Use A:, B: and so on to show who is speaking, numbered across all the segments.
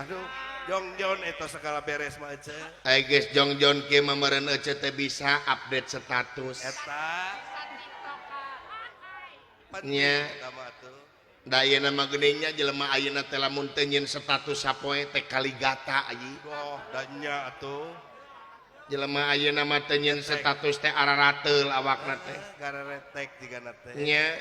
A: Aduh, Jongjon itu segala beres mah ece.
B: Ay guys, Jongjon kieu mah meureun ece teh bisa update status.
A: Eta.
B: Nya.
A: Penting utama tuh.
B: Da ayeuna mah geuningnya jelema ayeuna teh lamun teu nyieun status sapoe teh kaligata aji.
A: Doh, danya atuh.
B: Jelema ayeuna mah teu nyieun status teh ararateul awakna teh.
A: Gara retek digana teh.
B: Nya.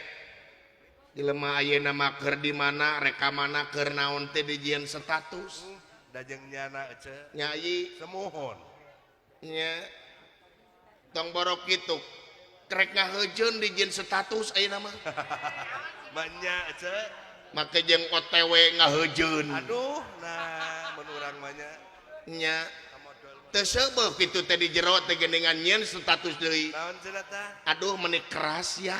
B: Jelema ayeuna mah keur di mana rekamana keur naon teh dijieun status.
A: Dajeng nyana ece.
B: Nyai
A: Semohon.
B: nya tong borok kitu krek ngaheujeun dijieun status ayeuna mah.
A: Banyak ece.
B: Make jeung OTW ngaheujeun.
A: Aduh, nah mun urang mah nya.
B: Nya teu seubeuh kitu teh di jero teh geuningan nyieun status deui.
A: Naon cenah tah?
B: Aduh menik keras ya.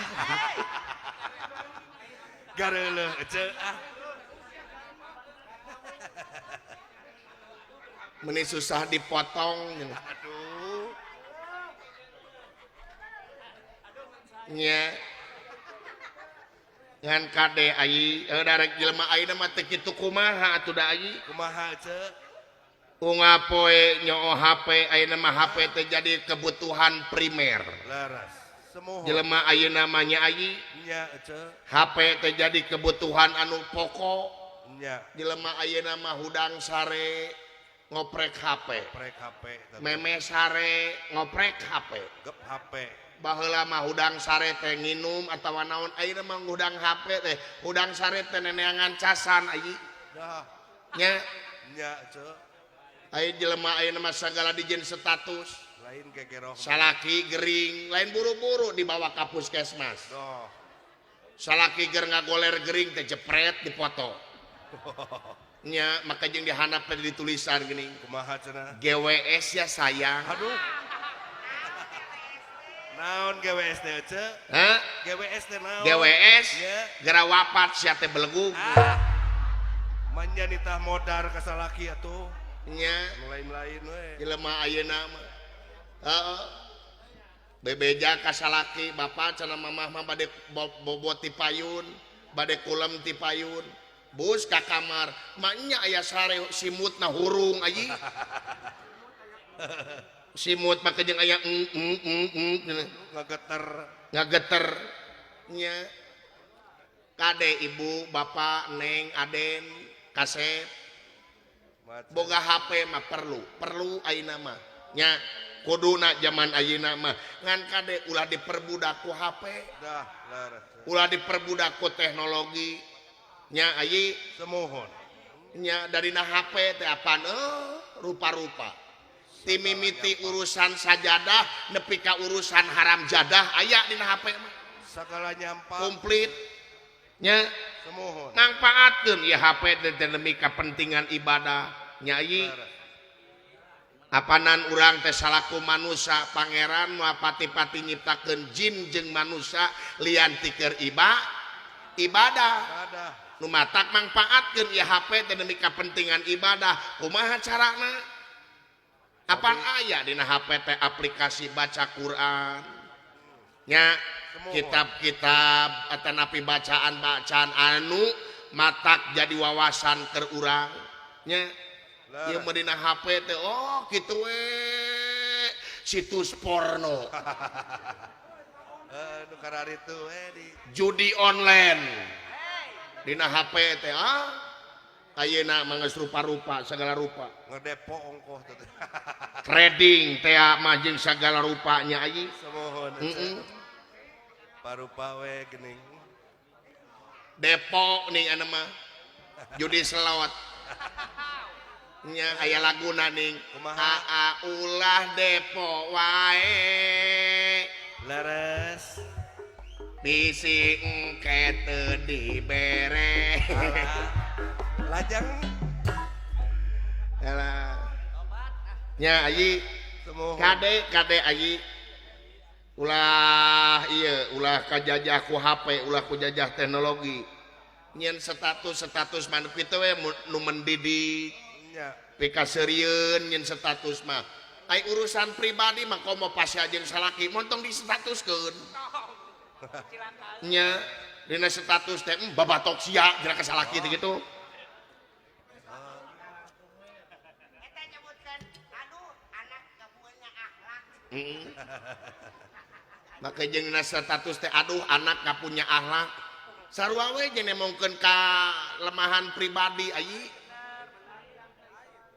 A: Gareuleuh ece ah.
B: Menik susah dipotong.
A: Aduh.
B: Nya ngan kade ayi darek jelema ayeuna mah teh kitu kumaha atuh da ayi.
A: Kumaha ece?
B: Unga poe nyoo HP ayeuna mah HP teh jadi kebutuhan primer.
A: Laras. Semohon.
B: Jelema ayeuna mah nya ayi
A: Nya ece.
B: HP teh jadi kebutuhan anu pokok.
A: Nya.
B: Jelema ayeuna mah hudang sare ngoprek HP.
A: Prek HP.
B: Meme sare ngoprek HP.
A: Gep HP.
B: Baheula mah hudang sare teh nginum atawa naon ayeuna mah hudang HP teh hudang sare teh neneangan casan ayi.
A: Dah.
B: Nya
A: Nya ece.
B: aya jelema ayeuna mah sagala dijieun status.
A: Lain gegeroh.
B: Salaki gering lain buru-buru dibawa ka puskesmas.
A: Doh.
B: Salaki ger ngagoler gering teh jepret dipoto. Nya maka jeung dihandap teh ditulisan geuning
A: Kumaha cenah?
B: GWS ya sayang.
A: Aduh. Naon GWS teh ece?
B: Hah?
A: GWS teh naon?
B: GWS
A: Nya.
B: gara wapat sia teh belegu.
A: Ah. Manja nitah modar ka salaki atuh.
B: Nya
A: Nu lain-lain we.
B: jelema ayeuna mah. Heeh. Bebeja ka salaki bapak cenah mamah mah bade bobot ti payun, bade kulem ti payun. Bus ka kamar, maknya aya sare simutna hurung aji. Simut make jeung aya
A: Ngageter.
B: ngageter nya. Kade ibu, bapak, neng, aden, kaset. Boga HP mah perlu ayeuna mah. Nya kuduna zaman ayeuna mah ngan kade ulah diperbudak ku HP.
A: Dah, laras.
B: Ulah diperbudak ku teknologi. Nya ayi
A: Semohon.
B: nya darina HP teh apaan rupa-rupa. Ti mimiti urusan sajadah nepi ka urusan haram jadah aya dina HP mah.
A: Sagala nyampak.
B: Komplit. Nya
A: Semohon.
B: mangpaatkeun ya HP teh demi kepentingan ibadah. Nya ayi
A: Laras.
B: apanan urang teh salaku manusia pangeran moal pati-pati nyiptakeun jin jeung manusia lian ti keur ibadah.
A: Ada.
B: Nu matak mangpaatkeun ieu HP teh demi kepentingan ibadah. Kumaha carana? Apaan aya dina HP teh aplikasi baca Quran. Nya kitab-kitab atanapi bacaan-bacaan anu matak jadi wawasan keur urang. Nya ieu mah dina HP teh oh kitu we situs porno.
A: Nu karari itu di
B: Judi online. Dina HP teh ayeuna mah geus rupa-rupa segala rupa.
A: ngedepo ongkoh teh.
B: Trading teh mah jeung sagala rupanya ayi.
A: Semohon. Parupa we geuning.
B: Depo nih anu mah. Judi slot. Nya aya laguna ning
A: Kumaha?
B: ulah depo wae.
A: Laras.
B: Bisi engke teu dibere.
A: Lajang.
B: Alah. Nya ayi
A: Semohon.
B: kade ayi ulah ulah kajajah ku HP ulah ku jajah teknologi nyen status manuk kitu we nu mendidik
A: Nya.
B: pikaseureun nyen status mah ai urusan pribadi mah komo pasya jeung salaki montong di statuskeun nya dina status teh babatok sia geura ka salaki teh kitu maka jeung status teh aduh anak gak punya akhlak sarua we jeung nemongkeun ka lemahan pribadi ayi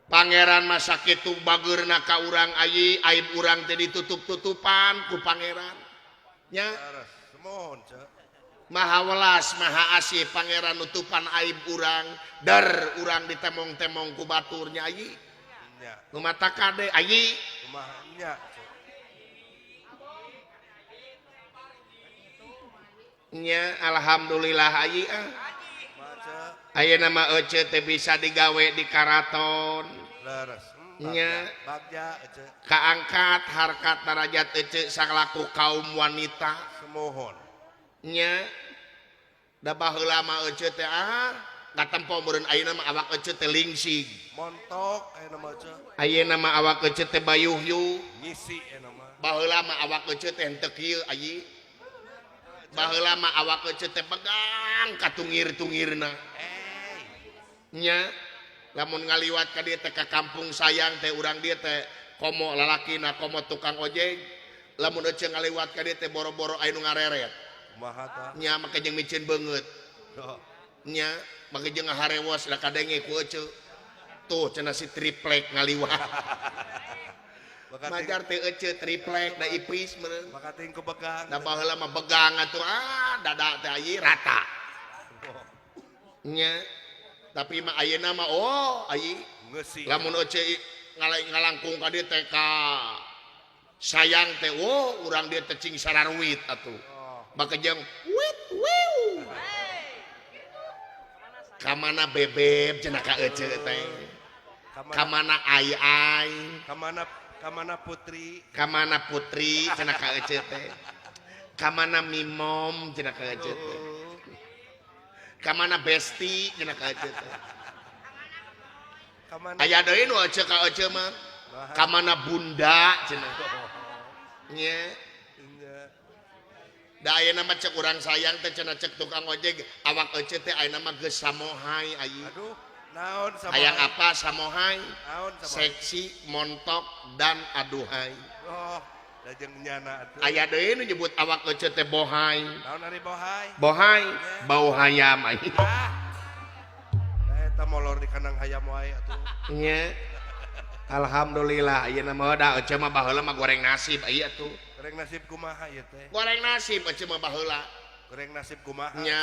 B: pangeran masa kitu bageurna ka urang ayi aib urang teh ditutup-tutupan ku pangeran nya
A: Semohon cek.
B: maha welas maha asih pangeran nutupan aib urang dar urang ditemong-temong ku baturnya ayi
A: Nya.
B: nu mata kade ayi
A: Kumaha nya.
B: nya alhamdulillah ayi
A: Maca
B: aya nama Ece teh bisa digawe di karaton
A: leres.
B: Nya.
A: Bagja cek.
B: kaangkat harkat derajat Ece salaku kaum wanita
A: Semohon.
B: nya da baheula mah Ece teh katempo meureun ayeuna mah awak Ece teh lingsig
A: Montok nama cek.
B: ayeuna mah awak Ece teh bayuh-yuh
A: Ngisi nama.
B: baheula mah awak Ece teh henteu kieu ayi baheula mah awak Ece teh pegang katungir-tungirna nya lamun ngaliwat ka dieu teh ka kampung sayang teh urang dieu teh komo lalakina komo tukang ojek lamun Ece ngaliwat ka dieu teh boro-boro aya nu ngareret
A: Kumaha ta?
B: nya make jeung micin beungeut
A: Doh.
B: nya make jeung ngaharewos da kadenge ku Ece tuh cenah si triplek ngaliwat majar teh Ece triplek da ipis meureun
A: Maka ting kebegang.
B: da baheula mah begang atuh dada teh ayi rata nya tapi mah ayeuna mah ayi
A: Ngesi.
B: lamun Ece ngalangkung ka dieu teh ka sayang teh urang dieu teh cing sararwit atuh maka jeung wit wiu kamana bebeb cenah ka Ece teh kamana ai
A: Kamana putri.
B: kamana putri cenah ka Ece teh kamana mimom cenah ka Ece teh kamana besti cenah ka Ece teh
A: Kamana.
B: aya deui nu Ece ka Ece mah kamana bunda cenah nya
A: Nya.
B: da ayeuna mah cek urang sayang teh cenah cek tukang ojek awak Ece teh ayeuna mah geus samohai ayi
A: Aduh, naon sama.
B: hayang apa samohai
A: Naon sama.
B: seksi montok dan aduhai
A: Oh, lajeng nyana atuh.
B: aya deui nu nyebut awak Ece teh bohai
A: Naon ari bohai?
B: bohai bau hayam ayi
A: Eta molor di kandang hayam wae atuh.
B: nya alhamdulillah ayeuna mah da Ece mah baheula mah goreng nasib aya tuh
A: Goreng nasib kumaha ieu teh?
B: goreng nasib Ece mah baheula
A: Goreng nasib kumaha?
B: nya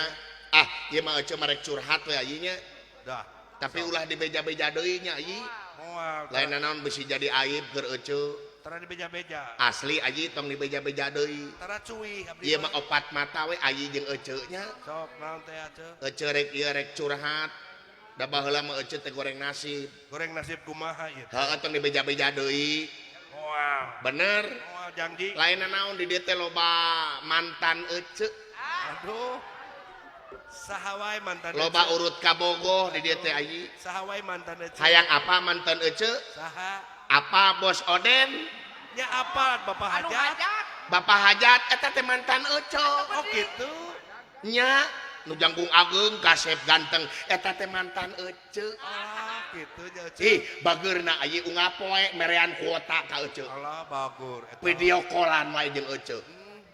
B: ieu mah Ece mah rek curhat we ayi nya
A: Dah.
B: tapi ulah dibeja-beja deui nya ayi
A: Moal.
B: lain naon bisi jadi aib keur Ece
A: Tara dibeja-beja.
B: asli ayi tong dibeja-beja deui
A: Tara cuy abdi.
B: ieu mah opat mata we ayi jeung Ece nya
A: Sok naon teh atuh?
B: Ece rek ieu rek curhat da baheula mah Ece teh goreng nasib
A: Goreng nasib kumaha ieu teh?
B: heuh tong dibeja-beja deui
A: Moal.
B: bener
A: Moal janji.
B: lain naon di dieu teh loba mantan Ece
A: Aduh. Sahawai mantan.
B: loba
A: Ece.
B: urut kabogoh di dieu teh ayi
A: Sahawai mantan Ece.
B: hayang apa mantan Ece
A: Saha?
B: apa bos Oden
A: Nya apa Bapak Hajat?
B: Bapak Hajat eta teh mantan Ece
A: Oh gitu.
B: nya nu jangkung ageung kasep ganteng eta teh mantan Ece
A: Ah, gitu nya Ece.
B: ih bageurna ayi ungap poe merean kuota ka Ece
A: Allah bagur eta.
B: video callan wae jeung Ece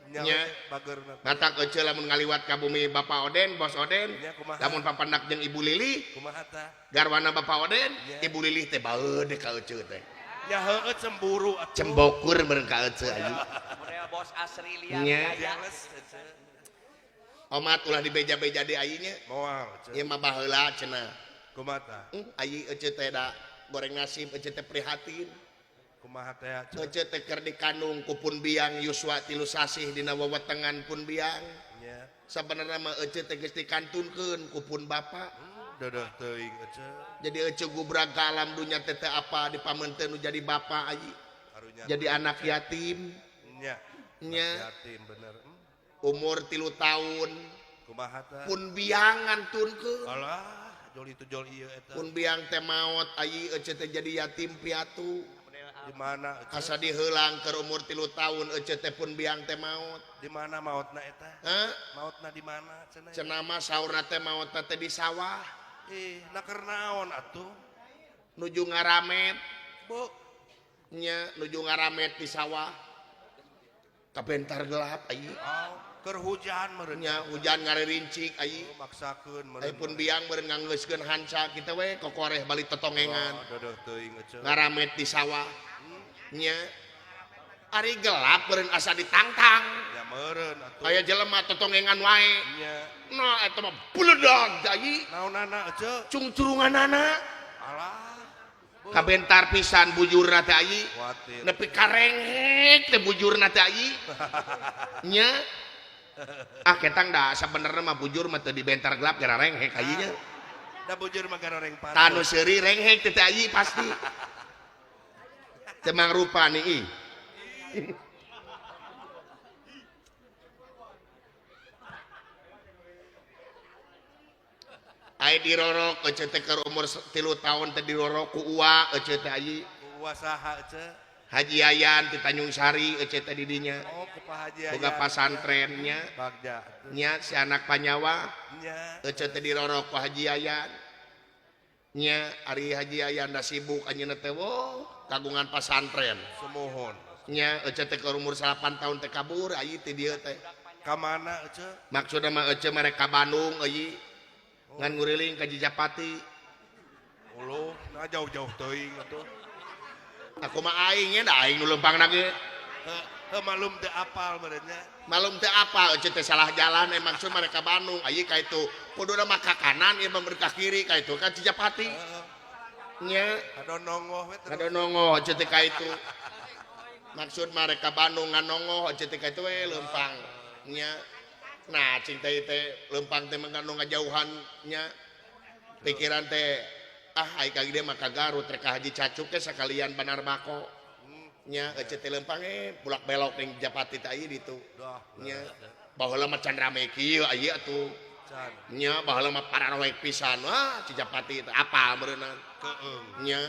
A: Nya
B: Nya.
A: bageurna.
B: ngatak Ece lamun ngaliwat ka bumi Bapak Oden bos Oden
A: Nya kumaha?
B: lamun papandak jeung Ibu Lili
A: Kumaha tah?
B: garwana Bapak Oden
A: Nya.
B: Ibu Lili teh baeud ka Ece teh
A: Ya heueuh cemburu atuh.
B: cembokur meureun ka Ece ayi
C: Model bos asri liar
B: Nya.
C: gaya.
A: Jelas Ece.
B: omat ulah dibeja-beja di ayinya
A: Moal Ece.
B: ieu mah baheula cenah
A: Kumaha tah?
B: ayi Ece teh da goreng nasib Ece teh prihatin
A: Kumaha teh Ece?
B: Ece teh keur dikandung ku Pun Biang Yuswa 3 sasih dina wewetengan Pun Biang
A: Nya.
B: sabenerna mah Ece teh geus dikantunkeun ku Pun Bapa
A: Dadah teuing Ece.
B: jadi Ece gubrag ka alam dunya teh teh apa dipameunteun nu jadi bapa ayi
A: Karunya.
B: jadi anak yatim
A: Nya.
B: nya
A: Yatim bener.
B: umur 3 tahun
A: Kumaha tah?
B: Pun Biang ngantunkeun
A: Alah, jol itu jol ieu eta.
B: Pun Biang teh maot ayi Ece teh jadi yatim piatu
A: Di mana Ece?
B: asa diheulang keur umur 3 tahun Ece teh Pun Biang teh maot
A: Di mana mautna eta?
B: hah
A: Mautna di mana cenah?
B: cenah mah saurna teh maotna teh di sawah
A: Naker naon atuh?
B: nuju ngaramet
A: Bu,
B: nya nuju ngaramet di sawah kabentar gelap ayi
A: Oh, keur hujan meureun.
B: nya hujan ngaririncik ayi
A: Maksakeun
B: ayi
A: meureun.
B: pun biang beureun nganggeuskeun hanca kita we kokoreh balik tetongengan
A: Dodeh teuing ece.
B: ngaramet di sawah nya ari gelap beureun asa ditangtang
A: Ya meureun atuh.
B: aya jelema tetongengan wae
A: Nya.
B: nah eta mah beledag ayi
A: Naonana ece?
B: cungcurunganana
A: Alah.
B: kabentar pisan bujurna teh ayi
A: Kuatir.
B: nepi karengek teh bujurna teh ayi nya ketang da sabenerna mah bujur mah teu dibentar gelap gara renghek ayi nya
A: Da bujur mah garoreng pantai.
B: tanu seuri renghek teh ayi pasti teu mangrupa nih ai dirorok ece teh keur umur 3 tahun teh dirorok ku uwa ece teh ayi
A: Usaha ece.
B: Haji Yayan di Tanjung Sari ece teh di dinya
A: Oh, ku Pak Haji
B: boga
A: Yayan.
B: pasantrennya
A: Bagja.
B: nya si anak panyawa
A: Nya.
B: ece teh dirorok ku Haji Yayan nya ari Haji Yayan da sibuk anjeunna teh wo kagungan pasantren
A: Semohon.
B: nya ece teh keur umur 8 tahun teh kabur ayi teh dieu teh
A: Ka mana ece?
B: maksudna mah ece mereka Bandung ayi ngan nguriling ka Jijapati
A: Uluh, nah jauh-jauh teuing atuh.
B: aku mah aing nya da aing nu leumpang ge
A: Heuh malum teu apal meureun nya.
B: malum teh apa ece teh salah jalan maksud mereka Bandung ayi ka itu kuduna mah ka kanan ieu mah ka kiri ka itu kan Jijapati
A: Heeh.
B: nya
A: Kadonongoh we terus.
B: kada nongo ece teh ka itu maksud mereka Bandung nganongo ece teh ka itu we leumpang nya nah cing teh leumpang teh mengandung ngajauhan nya pikiran teh ai ka gede mah ka Garut rek ka Haji Cacuk teh sakalian Banar Bako nya ece teh leumpang bulak belok ning Japati teh ieu ditu
A: Dah.
B: nya baheula mah can rame kieu aya atuh
A: Can.
B: nya baheula mah pararoek pisan wah Cijapati teh apal beureunan
A: Keung.
B: nya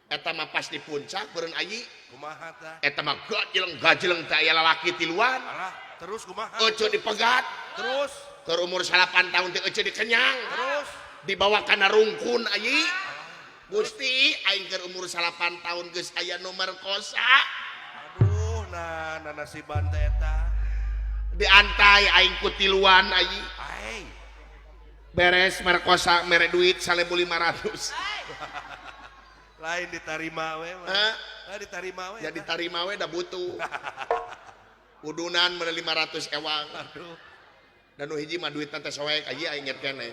B: eta mah pas di puncak beureun ayi
A: Kumaha tah?
B: eta mah gajeleng teh aya lalaki tiluan
A: Alah, terus kumaha?
B: ece dipegat
A: Terus,
B: keur umur 8 tahun teh ece dikenyang
A: terus.
B: dibawa kana rungkun ayi Gusti aing keur umur 8 tahun geus aya nu merkosa
A: Aduh, nah nasiban teh eta.
B: diantai aing ku tiluan ayi
A: Ai,
B: beres merkosa mere duit 1.500
A: lain ditarima we mah.
B: Hah?
A: Ditarima we.
B: ya ditarima we da butuh udunan mere 500 ewang
A: Aduh.
B: dan nu hiji mah duitna teh soek aji aing inget keneh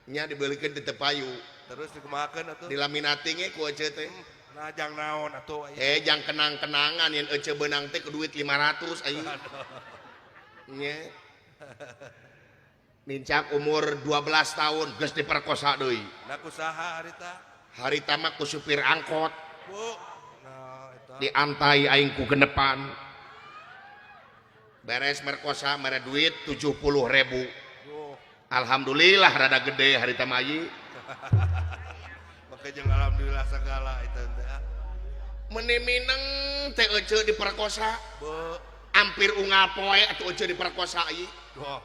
B: nya dibelikeun di tepayu
A: Terus dikumahakeun atuh.
B: dilaminati ge ku ece teh
A: Nah, jang naon atuh aya.
B: jang kenang-kenangan yang ece beunang teh ku duit 500 aing nya nincak umur 12 tahun geus diperkosa deui
A: Nah, kusaha harita?
B: harita mah ku supir angkot
A: Bu. Nah, eta.
B: diantai aing ku genepan beres merkosa mere duit 70.000
A: Duh,
B: alhamdulillah rada gede harita mayi
A: maka jeung alhamdulillah segala itu teh.
B: meni mineng teh ece diperkosa
A: Bu.
B: hampir unggal poe atuh ece diperkosa ieu
A: Duh.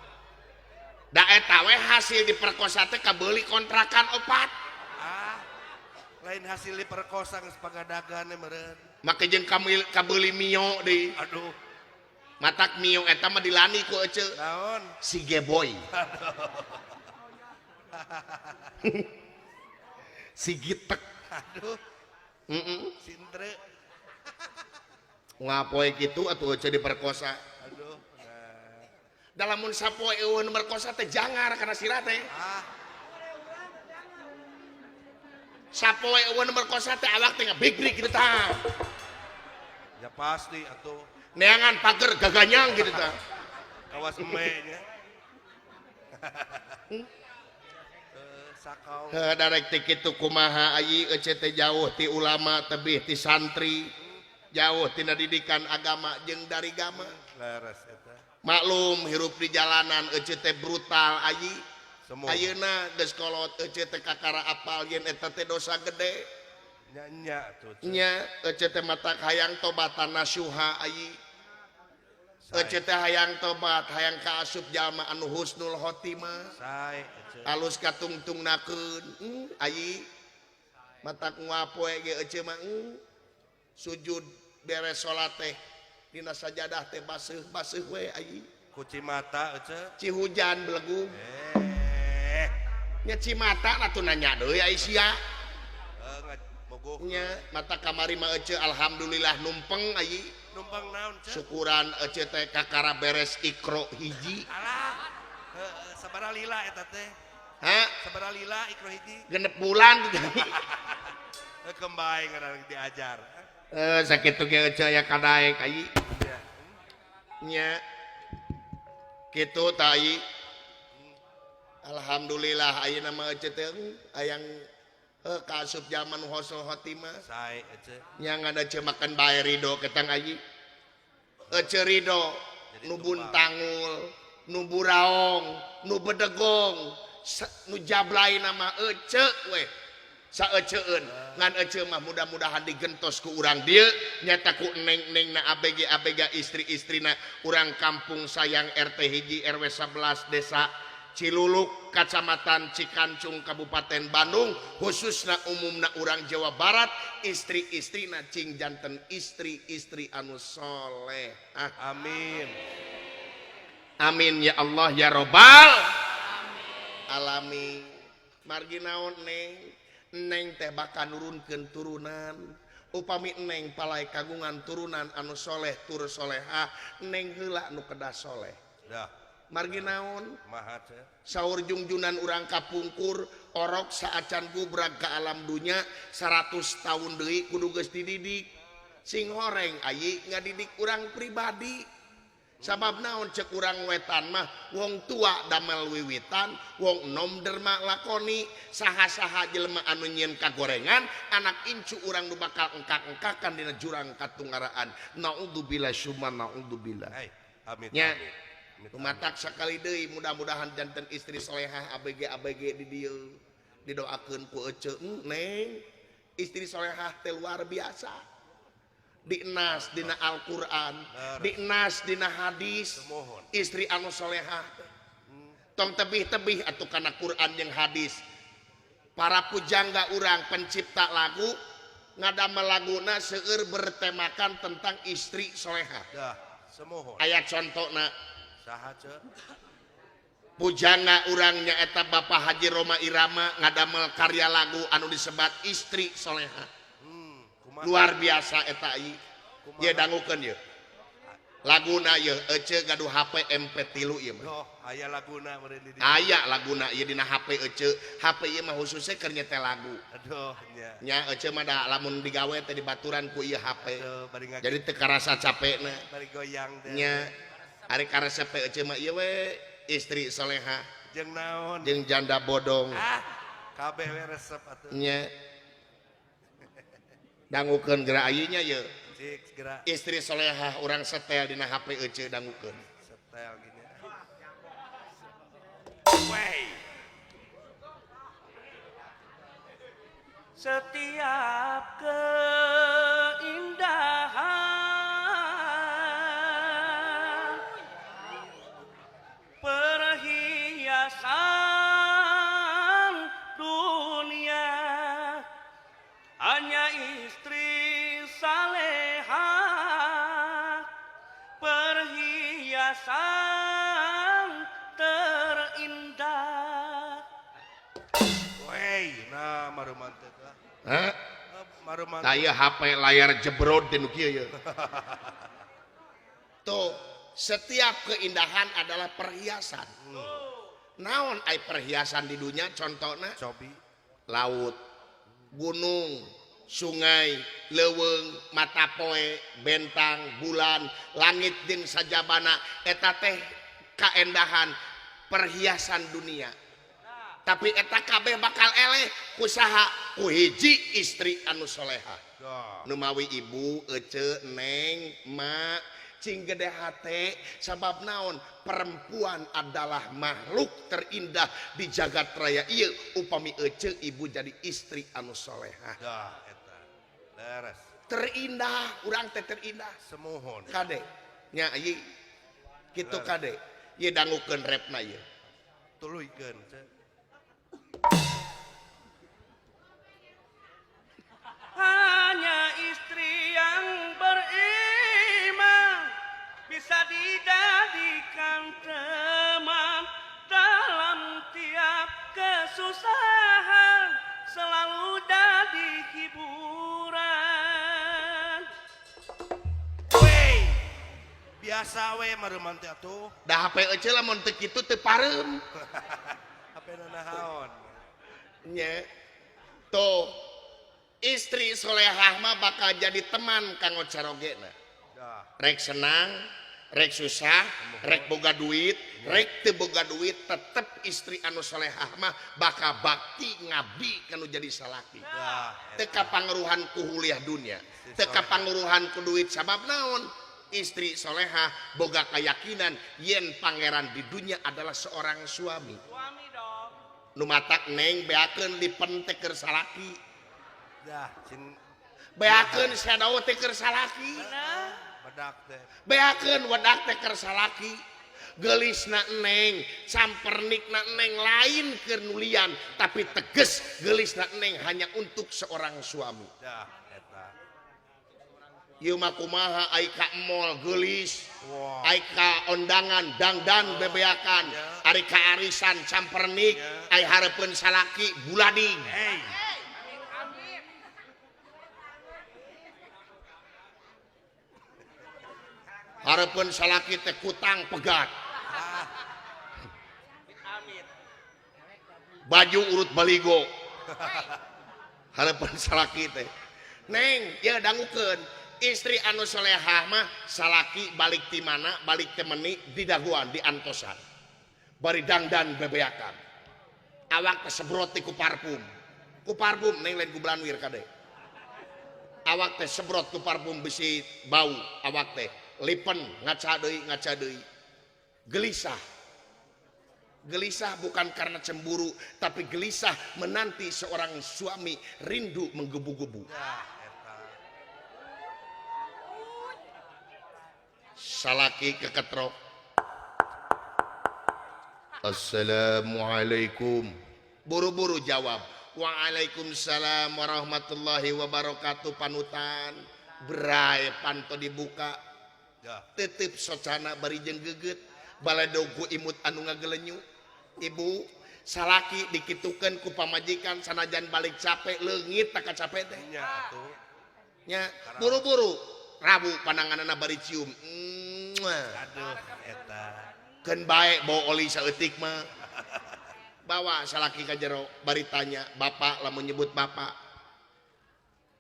B: da eta we hasil diperkosa teh kabeuli kontrakan opat
A: Ah. Lain hasil diperkosa geus pagadagana meureun.
B: make jeung kabeuli mio deui
A: Aduh,
B: matak mio eta mah dilani ku ece
A: naon?
B: si Geboy si Gitek
A: Aduh, sintre.
B: ngapoe kitu atuh ece diperkosa
A: Aduh. Nah.
B: dalam mun sapoe eueun merkosa teh jangar kana sira teh
A: Ah,
B: sapoe eueun merkosa teh awak teh ngabigrig kitu tah
A: ya pasti atuh.
B: neangan pager gaganyang gitu tah
A: Kawas emenya. Sakau.
B: darek teh kitu kumaha ayi ece teh jauh ti ulama tebih ti santri jauh tina didikan agama jeung dari gama
A: Leres eta.
B: maklum hirup di jalanan ece teh brutal ayi
A: Semua.
B: ayeuna geus kolot ece teh kakara apal yen eta teh dosa gede
A: Nya tuh.
B: nya ece teh matak hayang tobatan nasuha ayi ece teh hayang tobat hayang kaasup jalma anu husnul khotimah
A: Sai, ece.
B: alus katungtungnakeun ayi matak ngapoe ge ece mah sujud beres salat teh dina sajadah teh baseuh we ai.
A: Kuci mata ece.
B: Cihujan belegu.
A: Eh.
B: Nya Cimata atuh nanya deui ai sia.
A: Bogoh.
B: Nya mata kamari mah ece alhamdulillah numpeng ai.
A: Numpang naon ce?
B: Syukuran ece teh kakara beres ikro hiji.
A: Alah. Sabara lila eta teh.
B: Ha?
A: Sabara lila ikro hiji.
B: Genep bulan
A: Kembali ngarang diajar.
B: sakitu ge ece aya kadaek ai.
A: Ya.
B: Nya kitu ta ai. Alhamdulillah ayeuna mah ece teh hayang kaasup zaman husnul khotimah.
A: Sae ece.
B: Yang ada ece makan bae ridho ketang ayi. Ece ridho nu buntangul, nu buraong, nu bedegong, nu jablay nama ece we. Saeceun ngan ece mah mudah-mudahan digentos ku urang dieu nyata ku neng-neng na ABG istri-istrina urang kampung sayang RT hiji RW 11 desa Ciluluk Kacamatan Cikancung Kabupaten Bandung khususna umumna urang Jawa Barat istri-istrina cing janten istri-istri anu soleh.
A: Amin.
B: Amin ya Allah ya Robbal alamin. Margi naon neng teh bakal nurunkeun turunan upami neng palai kagungan turunan anu soleh tur solehah neng heula nu kedah soleh.
A: Dah.
B: Margi naon
A: Maha ce.
B: saur jungjunan urang kapungkur orok saacan gubrag ka alam dunya 100 tahun deui kudu geus dididik sing horeng ayi ngadidik urang pribadi sabab naon cek urang wetan mah wong tua damel wiwitan wong enom derma lakoni saha-saha jelema anu nyieun kagorengan anak incu urang nu bakal engkak-engkakan dina jurang katunggaraan naudzubillah summa naudzubillah.
A: Hai. Amin.
B: Nya
A: Amin.
B: Kumatak sakali deui mudah-mudahan janten istri solehah ABG di dieu didoakeun ku ece neng istri solehah teh luar biasa dinas dina Al-Qur'an dinas dina hadis
A: Semohon.
B: istri anu solehah tong tebih-tebih atuh kana Quran jeung hadis para pujangga urang pencipta lagu ngadamel laguna seueur bertemakan tentang istri solehah.
A: Dah. Semohon.
B: Aya contona
A: Saha ce?
B: pujangga urangnya eta Bapak Haji Roma Irama ngadamel karya lagu anu disebat istri solehah.
A: Kumaha?
B: Luar biasa eta ieu.
A: Kumaha?
B: Ye dangukeun ye. Laguna ye ece gaduh HP MP3 ieu mah.
A: Doh, aya laguna meureun di dieu.
B: Aya laguna ieu dina HP ece. HP ieu mah khususnya keur nyetel lagu.
A: Aduh, nya.
B: Nya ece mah da lamun digawe teh dibaturan ku ieu HP.
A: Aduh, bari ngagi.
B: Jadi teu karasa capekna.
A: Bari goyang teh.
B: Nya ari karesep ece mah ieu we istri solehah
A: Jeung naon?
B: jeung janda bodong.
A: Kabeh we resep atuh.
B: Nya dangukeun geura ayeuna ye
A: Cik segera
B: istri solehah urang setel dina HP ece dangukeun
A: setel gini. Wey.
C: Setiap keindahan perhiasan dunia hanya istri salehah perhiasan terindah.
A: Wey, nah maruman teh tah.
B: ha
A: Maruman.
B: aya HP layar jebrod teh nu kieu ye tuh setiap keindahan adalah perhiasan. Naon ai perhiasan di dunia contohna
A: Cobi.
B: laut gunung sungai leuweung mata poe bentang bulan langit jeung sajabana eta teh kaendahan perhiasan dunia tapi eta kabeh bakal eleh ku saha ku hiji istri anu solehah
A: Dah.
B: nu mawi ibu ece neng mak cing gede hate sabab naon perempuan adalah makhluk terindah di jagat raya ieu upami ece ibu jadi istri anu solehah
A: Dah eta. Leres.
B: terindah urang teh terindah
A: Semohon.
B: kade nya ieu kitu kade ieu dangukeun repna ieu
A: Tuluykeun ce.
C: Hanya istri yang beriman
A: biasa we maruman teh atuh.
B: Da HP euceul lamun teu kitu teu parem.
A: Apa naon?
B: Nya. Tuh. Istri solehah mah bakal jadi teman kanggo carogena.
A: Dah.
B: Rek senang, rek susah, rek boga duit, rek teu boga duit, tetep istri anu solehah mah bakal bakti ngabdi kanu jadi salaki.
A: Dah.
B: Teu kapangaruhan ku huliah dunia, teu kapangaruhan ku duit sabab naon? Istri solehah boga keyakinan yen pangeran di dunia adalah seorang suami.
C: Suami dong.
B: Nu matak neng beakeun dipentek keur salaki.
A: Dah, cin
B: Beakeun sadawa teh keur salaki.
C: Bener.
A: badak teh.
B: Beakeun wadak teh keur salaki. Geulisna neng, sampernikna neng lain keur nulian, tapi teges geulisna neng hanya untuk seorang suami.
A: Dah, eta.
B: Ieu mah kumaha ai ka mall geulis,
A: Wow.
B: ai ka ondangan dangdan bebeakan, ari ka arisan sampernik, ai hareupeun salaki bulading.
A: Hey.
B: Hareupeun salaki teh kutang pegat.
C: Amin.
B: Baju urut baligo. Hareupeun salaki teh. Neng, ya dangukeun. Istri anu solehah mah salaki balik ti mana, balik teh meuni di daguan, di antosan. Bari dangdan bebeakan. Awak teh sebrot ti ku parfum. Ku parfum neng lain ku belanwir kade. Awak teh sebrot ku parfum bisi bau awak teh. Lipen ngaca deui. Gelisah. Gelisah bukan karena cemburu, tapi gelisah menanti seorang suami rindu menggebu-gebu.
A: Dah, eta.
B: Salaki keketrok. Assalamualaikum. Buru-buru jawab. Waalaikumsalam warahmatullahi wabarakatuh. Panutan. Berai panto dibuka.
A: Dah.
B: Tetep socana bari jeung geugeut. Baladogu imut anu ngagelenyu. Ibu, salaki dikitukeun ku pamajikan sanajan balik capek leungit tak capek teh.
A: Nya atuh.
B: Nya buru-buru Rabu pandanganana bari cium.
A: Aduh, eta.
B: Keun bae bawa oli saeutik mah. Bawa salaki ka jero bari tanya, bapak lamun nyebut bapak.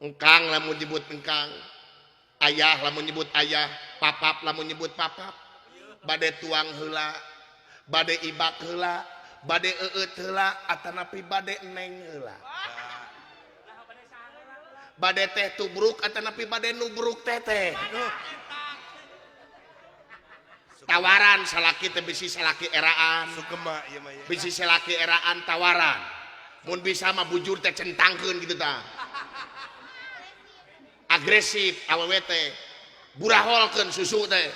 B: Engkang lamun nyebut engkang. Ayah lamun nyebut ayah, papap lamun nyebut papap. Bade tuang heula, bade ibak heula, bade eueut heula, atanapi bade neng heula. Bade teh tubruk atanapi bade nubruk teteh. Tawaran salaki teh bisi salaki eraan,
A: Sugema ieu mah ya.
B: bisi salaki eraan tawaran. Mun bisa mah bujur teh centangkeun gitu tah. Agresif awewe teh. Buraholkeun susu teh.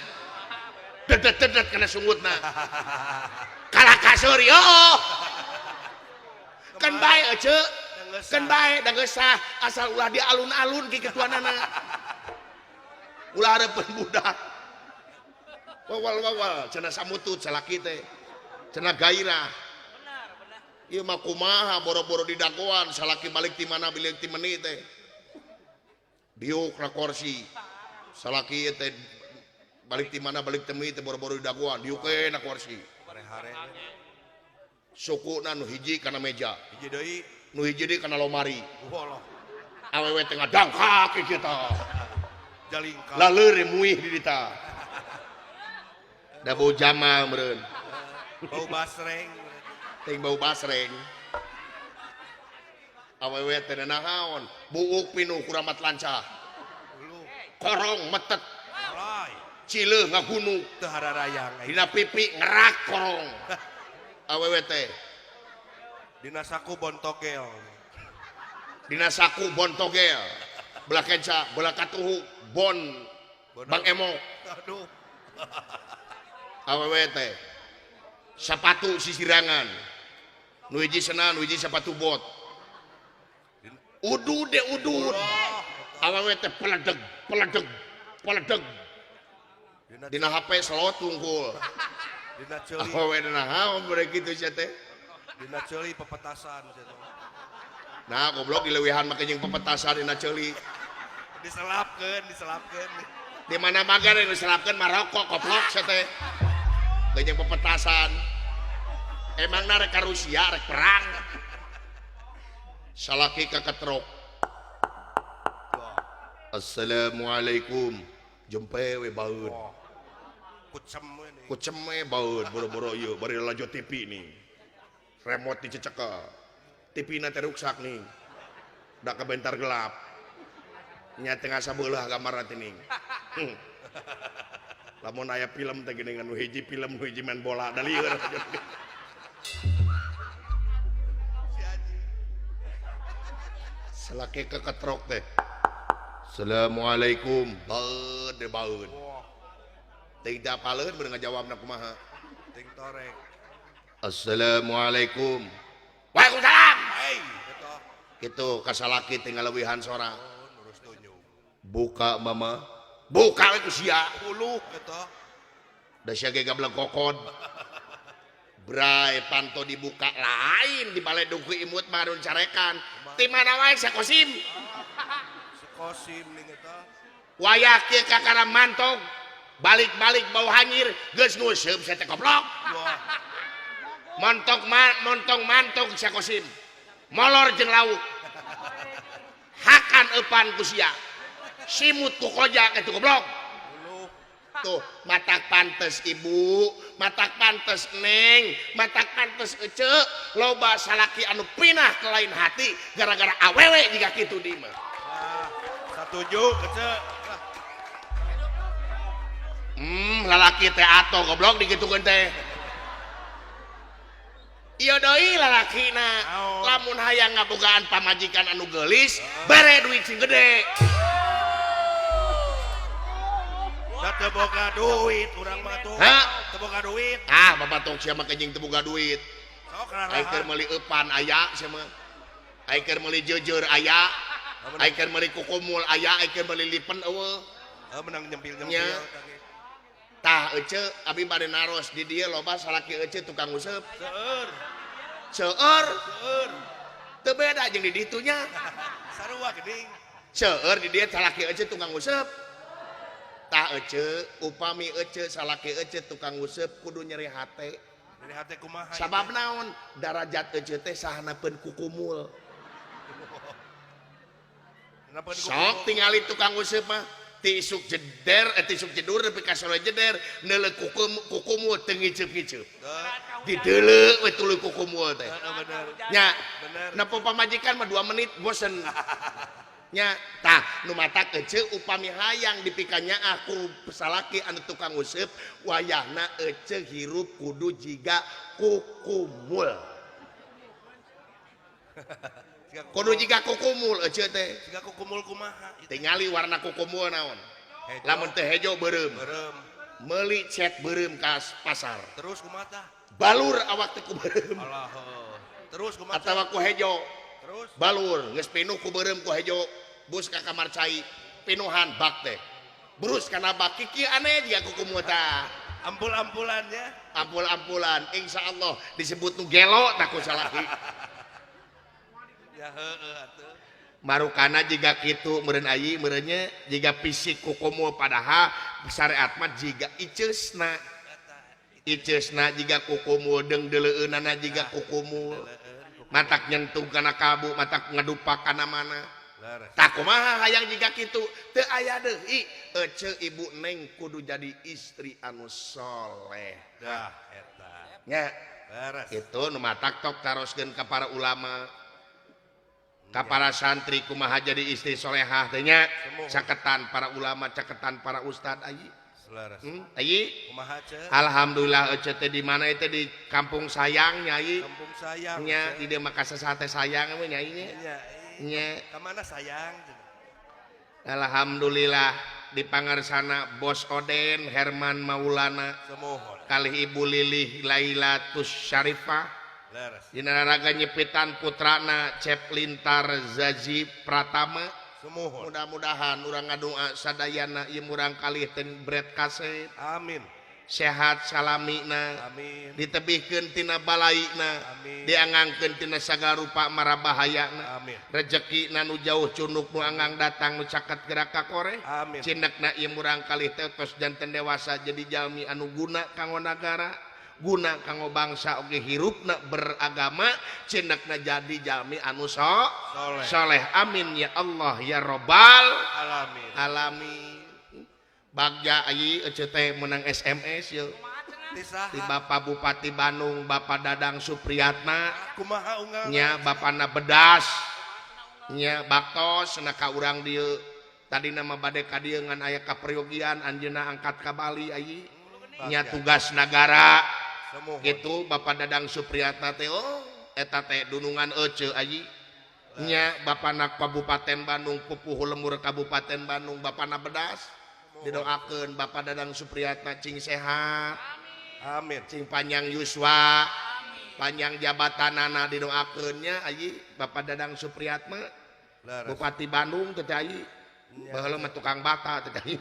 B: Dedet-dedet kana sungutna. Kalah kaseur yo. Kan bae ece. Kan bae da geus sah asal ulah di alun-alun ki ketuanana. Ulah hareupeun budak. Wawal cenah samutut salaki teh. Cenah gairah.
C: Benar, benar.
B: Ieu mah kumaha boro-boro di dagoan salaki balik ti mana balik ti meuni teh. Diuk na kursi. Salaki teh balik ti mana balik ti meuni teh boro-boro di dagoan diukeun na kursi.
A: Hare-hare.
B: Sukuna nu hiji kana meja,
A: Hiji deui.
B: nu hiji deui kana lomari.
A: Walah.
B: Awewe teh ngadangkak kita.
A: Jalingka.
B: Laleur muih di dita. Da bau jamal meureun.
A: Bau basreng.
B: Ting bau basreng. Awewe teh naon? Buuk pinuh kuramat lancah.
A: Dulu.
B: Korong metet,
A: Alay.
B: cileuh ngagunu.
A: Teu hararayang.
B: Dina pipi ngerak korong. Awewe teh
A: Dina saku bontogel.
B: dina saku bon togel. Belah kenca, belah katuhu bon Bang Emo.
A: Aduh.
B: Awewe teh sepatu sisirangan. Nu hiji senan, nu hiji sepatu bot. Udud de udud. Awewe teh peledeg. Dina HP selot tungkul.
A: Dina ceuli.
B: Awewe dina naon bere kitu sia teh.
A: Dina ceuli pepetasan cenah.
B: Nah, goblok dileuwihan make jeung pepetasan dina ceuli.
A: Diselapkeun.
B: Di mana magar yang diserapkan marokok koplok teh. Gajeng pepetasan. Emang rek ka Rusia rek perang. Salaki ka ketrok. Assalamualaikum. Jempe we baeud. Kucem we baeud boro-boro ieu bari lanjut TV nih. Remote diceceka. TV-na teh ruksak nih. Da kabentar gelap. Nya tengah sabeulah gambar teuing. Lamun aya film teh geuningan nu hiji film nu hiji main bola da lieur. Salaki keketrok teh. Assalamualaikum. Baeud de baeud. Teu dapaleun beunang ngajawabna kumaha.
A: Ting torek.
B: Assalamualaikum. Waalaikumsalam.
A: Hei, eta.
B: Kitu kasalaki teh ngalewihan sora.
A: Nurus tunjuk.
B: Buka mama. Buka we ku sia.
A: Puluh eta.
B: Da sia ge gablek kokod. Bray panto dibuka lain di balai duku imut marun carekan. Ti mana wae sakosim.
A: Sekosim ning eta.
B: Wayak kieu kakara mantog. Balik-balik bau hanyir geus nguseup saya teh goblok.
A: Wah,
B: Montong mantog sakosim. Molor jeung lauk. Hakan eupan ku sia. Simut ku koja kitu goblok.
A: puluh.
B: Tuh, matak pantes ibu, matak pantes neng, matak pantes ece, loba salaki anu pinah ke lain hati gara-gara awewe jika kitu di mah.
A: Nah, satuju kece.
B: Lalaki teh ato goblok digitukeun teh. Ieu deui lalakina,
A: Naon?
B: lamun hayang ngabogaan pamajikan anu geulis, bare duit sing gede.
A: Da teu boga duit urang mah tuh.
B: Hah?
A: Teu boga duit.
B: Ah, bapak sia mah kejing teu boga duit.
A: Sok kana
B: Ai keur meuli eupan aya sia mah. Ai keur meuli jeujeur aya. Ai keur meuli kukumul aya, ai keur meuli lipen eueuh.
A: menang nyempil-nyempil
B: Nya.
A: kaki.
B: Tah ece abi bade naros di dieu loba salaki ece tukang useup.
A: Seueur,
B: Seueur
A: seueur.
B: teu beda jeung di ditu nya.
A: Sarua geuning.
B: Seueur di dieu salaki ece tukang useup. Tah ece upami ece salaki ece tukang useup kudu nyeri hate.
A: Dari hate kumaha.
B: Sabab naon? Darajat ece teh sahanapeun kukumul.
A: Kenapa
B: Sok tingali tukang useup mah tisuk jeder tisuk jedur nepi ka sore jeder neuleuh kukumul teu ngiceup-ngiceup. Dideuleuh we tuluy kukumul teh.
A: Bener.
B: Nya,
A: Bener.
B: napa pamajikan mah 2 menit bosen. Nya, tah nu matak ece upami hayang dipikannya aku salaki anu tukang useup wayahna ece hirup kudu jiga kukumul. Kudu jiga kukumul ece teh.
A: Jika kukumul kumaha.
B: Tingali warna kukumul naon.
A: Hejo.
B: Lamun teh hejo beureum.
A: Berem.
B: Meuli cet beureum ka pasar.
A: Terus kumaha tah?
B: Balur awak teh ku beureum.
A: Allah. Terus kumaha?
B: Atawa ku hejo.
A: Terus
B: Balur geus pinuh ku beureum ku hejo. Bus ka kamar cai pinuhan bak teh. Brus kana bak kiki aneh jiga kukumul tah.
A: ampul-ampulannya.
B: Ampul-ampulan insyaallah disebut nu gelo tak ku salaki.
A: Ya heueuh atuh.
B: Marukana jiga kitu meureun ayi meureunnya jiga fisik kukumul padahal syariat mah jiga iceusna. Iceusna jiga kukumul deung deuleueunana jiga kukumul. Matak nyentuh kana kabu, matak ngadupak kana mana.
A: Laras.
B: Tak kumaha hayang jiga kitu teu aya deui ece ibu neng kudu jadi istri anu soleh.
A: Dah eta.
B: Nya
A: Laras.
B: itu nu matak tok taroskeun ka para ulama. Ka para santri kumaha jadi istri solehah teh nya caketan para ulama, caketan para ustad ayi.
A: Laras.
B: Ayi.
A: Kumaha ceuk?
B: Alhamdulillah ece teh di mana teh di kampung sayang nya ayi.
A: Kampung sayang.
B: Nya di dieu mah kasesate sayang we nya ieu.
A: Iya.
B: Nya
A: Ka mana sayang?
B: alhamdulillah di pangarsana Bos Oden Herman Maulana
A: Semohon.
B: kalih Ibu Lilih Lailatus Syarifah
A: Laras.
B: dina raga nyepitan putrana Cep Lintar Zazi Pratama.
A: Semohon.
B: Mudah-mudahan urang ngadoa sadayana ieu murang kalih ten bret kaset
A: Amin.
B: sehat salamina
A: Amin.
B: ditebihkeun tina balaina
A: Amin.
B: diangangkeun tina sagala rupa marabahayana
A: Amin.
B: rezekina nu jauh cunuk nu anggang datang nu caket gerak ka kore
A: Amin.
B: cindekna ieu murang kalih teh tos janten dewasa jadi jalmi anu guna kanggo nagara guna kanggo bangsa oge hirupna beragama cindekna jadi jalmi anu soleh amin ya Allah ya Robbal
A: Alamin.
B: alamin bagja ayi ece teh menang SMS yeuh
C: Kumaha cenah?
A: Ti saha?
B: di Bapak Bupati Bandung Bapak Dadang Supriyatna
A: Kumaha unggal?
B: nya bapana bedas nya baktos cenah ka urang dieu tadi nama bade ka dieu ngan aya kaperyogian anjeunna angkat ka Bali ayi nya tugas negara
A: Semuhun.
B: gitu Bapak Dadang Supriyatna teh oh eta teh dunungan ece ayi nya bapana Kabupaten Bandung pupuh lemur Kabupaten Bandung bapana bedas didoakeun Bapak Dadang Supriyatna cing sehat
A: Amin.
B: cing panjang yuswa panjang jabatanana didoakeunnya ayi Bapak Dadang Supriyatna
A: Laras.
B: Bupati Bandung teh ayi baheula mah tukang bata teh ayi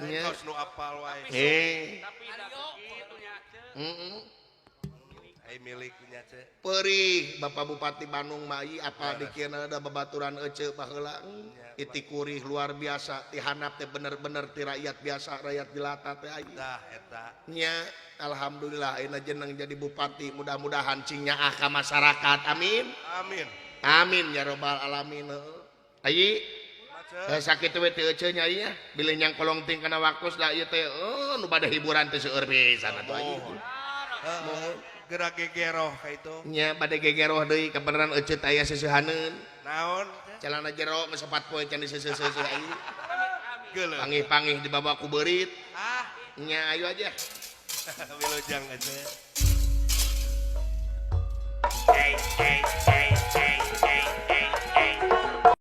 B: nya
A: Kaos nu apal wae.
C: Tapi da kitu nya ceuk.
B: heeh
A: Ai miliknya ce.
B: perih Bapak Bupati Bandung mah ieu apa dikeuna ada babaturan ece baheula iti kurih luar biasa ti handap teh bener-bener ti rakyat biasa rakyat jelata teh ayi
A: Dah eta.
B: nya alhamdulillah ayeuna jeneng jadi bupati mudah-mudahan cing nyaah ka masyarakat amin
A: Amin.
B: amin ya robbal alamin ayi
A: Mace.
B: sakitu we teu ece nya ieu bilih nyang kolong ting kana waktos da ieu teh nu bade hiburan teh seueur pisan atuh ayi
A: Gerak gegeroh ka itu.
B: nya bade gegeroh deui kabeneran ece teh aya seusehaneun
A: Naon?
B: celana jero geus 4 poe can diseuseuseuh ayi
A: Geuleuh.
B: pangih-pangih dibawa ku beurit
A: Ah,
B: nya ayo aja
A: wilujeng aja.